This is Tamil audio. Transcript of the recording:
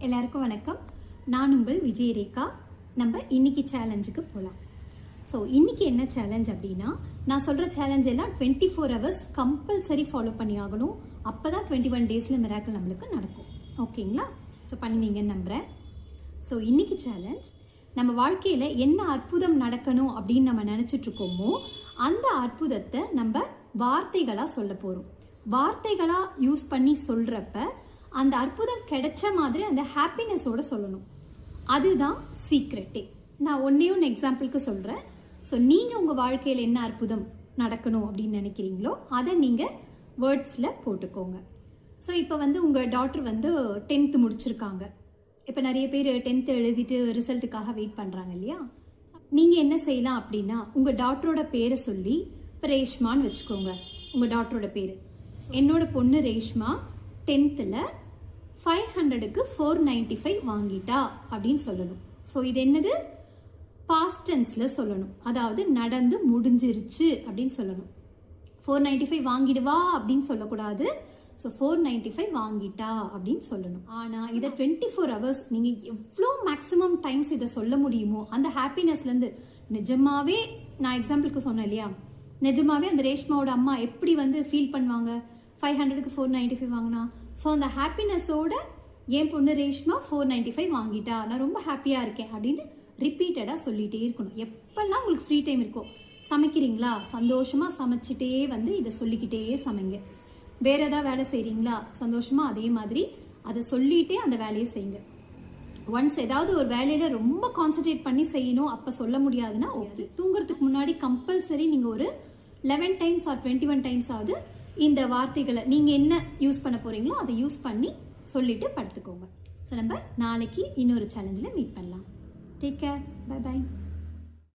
எல்லாருக்கும் வணக்கம். நான் உங்கள் விஜயரேகா. நம்ம இன்னைக்கு சேலஞ்சுக்கு போகலாம். ஸோ இன்னைக்கு என்ன சேலஞ்ச் அப்படின்னா, நான் சொல்கிற சேலஞ்ச் எல்லாம் 24 hours கம்பல்சரி ஃபாலோ பண்ணி ஆகணும். அப்போ தான் 21 டேஸில் மிராக்கிள் நம்மளுக்கு நடக்கும். ஓகேங்களா? ஸோ பண்ணுவீங்கன்னு நம்புகிறேன். ஸோ இன்னைக்கு சேலஞ்ச், நம்ம வாழ்க்கையில் என்ன அற்புதம் நடக்கணும் அப்படின்னு நம்ம நினச்சிட்ருக்கோமோ அந்த அற்புதத்தை நம்ம வார்த்தைகளாக சொல்ல போகிறோம். வார்த்தைகளாக யூஸ் பண்ணி சொல்கிறப்ப அந்த அற்புதம் கிடைச்ச மாதிரி அந்த ஹாப்பினஸோட சொல்லணும். அதுதான் சீக்ரெட்டே. நான் ஒன்று எக்ஸாம்பிளுக்கு சொல்கிறேன். ஸோ நீங்கள் உங்கள் வாழ்க்கையில் என்ன அற்புதம் நடக்கணும் அப்படின்னு நினைக்கிறீங்களோ அதை நீங்கள் வேர்ட்ஸில் போட்டுக்கோங்க. ஸோ இப்போ உங்கள் டாட்டர் 10th முடிச்சிருக்காங்க. இப்போ நிறைய பேர் 10th எழுதிட்டு ரிசல்ட்டுக்காக வெயிட் பண்ணுறாங்க இல்லையா? நீங்கள் என்ன செய்யலாம் அப்படின்னா, உங்கள் டாட்டரோட பேரை சொல்லி, இப்போ ரேஷ்மான்னு வச்சுக்கோங்க உங்கள் டாட்டரோட பேர். என்னோட பொண்ணு ரேஷ்மா 10th 500க்கு 495 வாங்கிட்டா அப்படின்னு சொல்லணும். ஸோ இது என்னது? பாஸ்ட் டென்ஸில் சொல்லணும். அதாவது நடந்து முடிஞ்சிருச்சு அப்படின்னு சொல்லணும். 495 வாங்கிடுவா அப்படின்னு சொல்லக்கூடாது. ஸோ 495 வாங்கிட்டா அப்படின்னு சொல்லணும். ஆனால் இதை 24 hours நீங்கள் எவ்வளோ மேக்ஸிமம் டைம்ஸ் இதை சொல்ல முடியுமோ அந்த ஹாப்பினஸ்லேருந்து, நிஜமாவே நான் எக்ஸாம்பிளுக்கு சொன்னேன் இல்லையா, நிஜமாவே அந்த ரேஷ்மாவோட அம்மா எப்படி ஃபீல் பண்ணுவாங்க 500க்கு 495 வாங்கினா. ஸோ அந்த ஹாப்பினஸோட என் பொண்ணு ரேஷ்மா 495 வாங்கிட்டா, நான் ரொம்ப ஹாப்பியாக இருக்கேன் அப்படின்னு ரிப்பீட்டடாக சொல்லிகிட்டே இருக்கணும். எப்பெல்லாம் உங்களுக்கு ஃப்ரீ டைம் இருக்கோ, சமைக்கிறீங்களா, சந்தோஷமாக சமைச்சிட்டே இதை சொல்லிக்கிட்டே சமைங்க. வேறு ஏதாவது வேலை செய்கிறீங்களா, சந்தோஷமாக அதே மாதிரி அதை சொல்லிகிட்டே அந்த வேலையை செய்யுங்க. ஒன்ஸ் ஏதாவது ஒரு வேலையில் ரொம்ப கான்சன்ட்ரேட் பண்ணி செய்யணும், அப்போ சொல்ல முடியாதுன்னா ஓகே, தூங்குறதுக்கு முன்னாடி கம்பல்சரி நீங்கள் ஒரு 11 times or 21 times ஆகுது இந்த வார்த்தைகளை நீங்கள் என்ன யூஸ் பண்ண போகிறீங்களோ அதை யூஸ் பண்ணி சொல்லிட்டு படுத்துக்கோங்க. ஸோ நம்ம நாளைக்கு இன்னொரு சேலஞ்சில் மீட் பண்ணலாம். Take care. Bye by.